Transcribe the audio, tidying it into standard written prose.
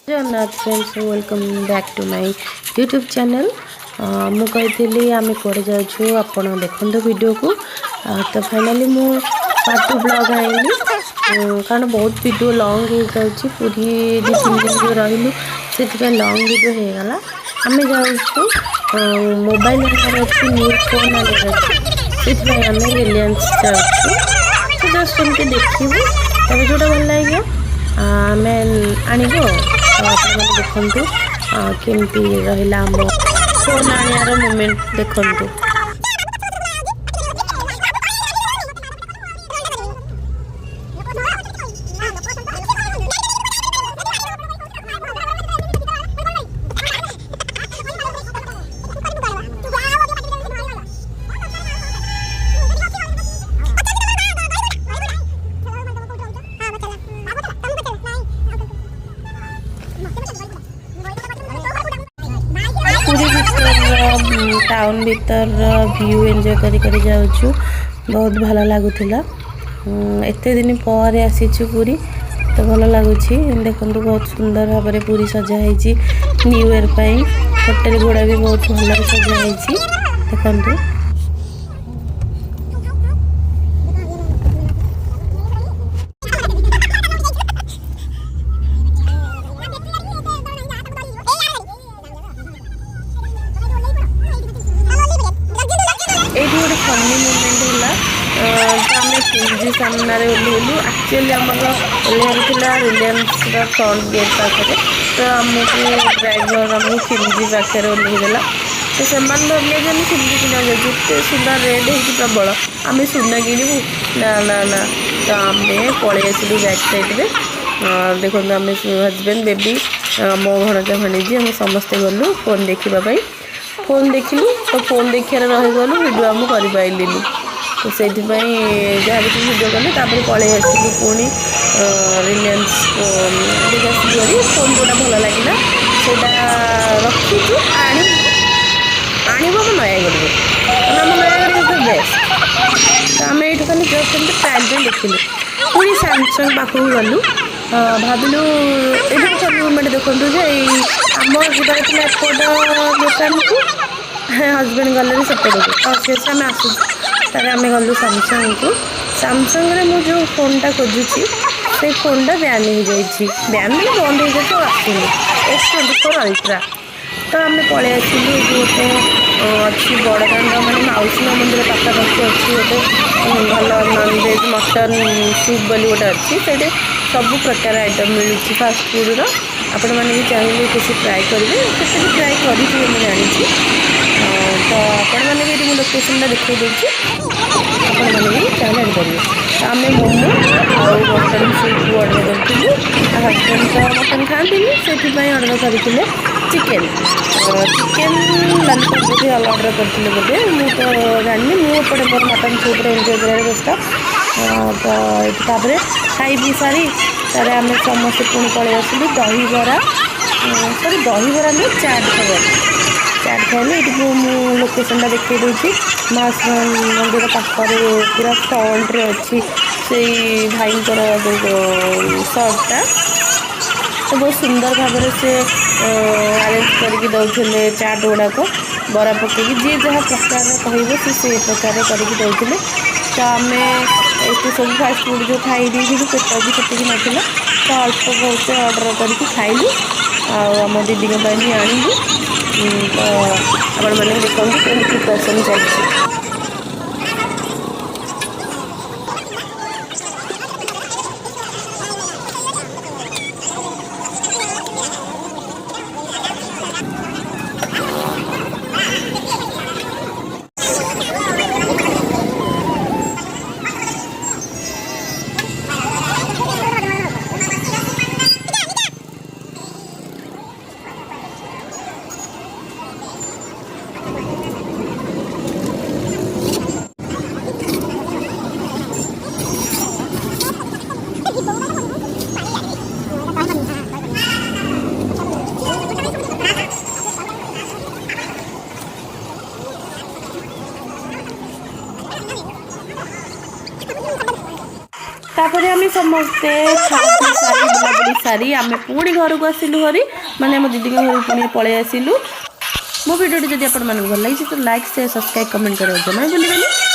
Jagannath friends welcome back to my YouTube channel. मु कही आम कड़े जाऊँ आप देखते वीडियो को तो फाइनाली मु पार्ट 2 ब्लॉग आईली कारण बहुत वीडियो लॉन्ग हो जाऊँगी पूरी 2-3 दिन जो रही से लॉन्ग वीडियो हो गला। आम जाऊँ मोबाइल आनार अच्छी न्यू फोन आनार अच्छी से आम रिलायंस जाऊँ तो जस्ट एमती देखू तब जोटा भल लगे आम आणबू देखु केमती रहा आम फोन आनार मोमेंट देखु। टाउन भीतर व्यू एंजॉय करी जाऊँ बहुत भल लगुला। एते दिन पर आसीचु पूरी तो भल लगुच देखु बहुत सुंदर भाव में पूरी सजाई न्यू ईयर होटेल गुड़ा भी बहुत भल सजाई देखु। फनी मोमेंट है तो आम केजी सामने ओल्लू एक्चुअली आम ओल्लार रिलायंस फ्रंट गेट पाखे तो आमको ड्राइवर आमको केजी पाखे ओल्लैदेला तो से भाविले कि केजी किना जाते सुना रेड हो प्रबल आम सुना किणु ना ना ना तो आम पलि आसलु बैक साइड देखो आम हजबैंड बेबी मो भणजा भणीजी आम समस्ते गलु फोन देखापी फोन देखिलु तो फोन देखार रहीगलु वीडियो आम कर तो से जहाँ भी वीडियो कले पलि आसलु पुणी रिलायंस आसलु फोन जोटा भल लगे से रखीचु आम नयागढ़ आम नयागढ़ बेस्ट तो आम ये खाली जस्ट ट्रायल देखिलु पुणी सैमसंग पाखक गलु भाविलु ये मूवमेंट देखु आम जीवार थी एपट दुकान को हजबैंड गले सेपट को तो आम आसू तार आम गलु सामसंग को सामसंग रे मु जो फोनटा खोजुची से फोनटा बैन हो जाइए बैन मैंने बंद हो जाए आसुनी S24 अल्ट्रा तो आम पलि आसलु गोटे अच्छी बड़दान मैंने माउसी मंदिर पाखापाखि अच्छी गोटे भल नॉनवेज मटन सूप बोली गोटे अच्छी से सब प्रकार आइटम मिलूँ फास्ट फूड आपण मैंने भी चाहिए किसी ट्राए करेंगे कैसे भी ट्राए करी जानी तो आपण मैंने भी ये लोकेशन देखा देती आपण मैंने भी चाहिए जानीपर तो आम मोमो और मटन सूप अर्डर करूँ हजबैंड तो मटन खाती से अर्डर करते चिकेन चिकेन लॉलीपॉप भी अर्डर करते बोधे मुझे जानी मुझे मोर मटन सूप एंजॉय कर व्यस्त तो खाई पी सारी तारे आम समस्त पुणी पलि आसलु दहीबरा सॉरी दहीबरा नहीं चाट खाइले ये लोकेशन देखते दूसरी मास मंदिर पाखे पूरा फ्रंट रे अच्छी से भाई सर्टा तो बहुत सुंदर भाव से अरेंज करके दौले चाट गुड़ाक बरा पकई जी जहाँ प्रकार कह से प्रकार करके दौले तो आम ये सब फास्ट फूड जो खाई पेट भी कटिक नाला तो अल्प बहुत अर्डर करके खाइलु आम दीदी भी आणलु तो आपण मैंने देखते कौन प्रिपरेसन चलती। पुणी समस्ते खाई सारी बुलाबुली सारी आम पुणी घर को आसिलु हरी माने मो दीदी घर पुणी पलि आसिलु। मो वीडियो जदि आप भल लगी तो लाइक शेयर सब्सक्राइब कमेंट कर जमा भूलिए।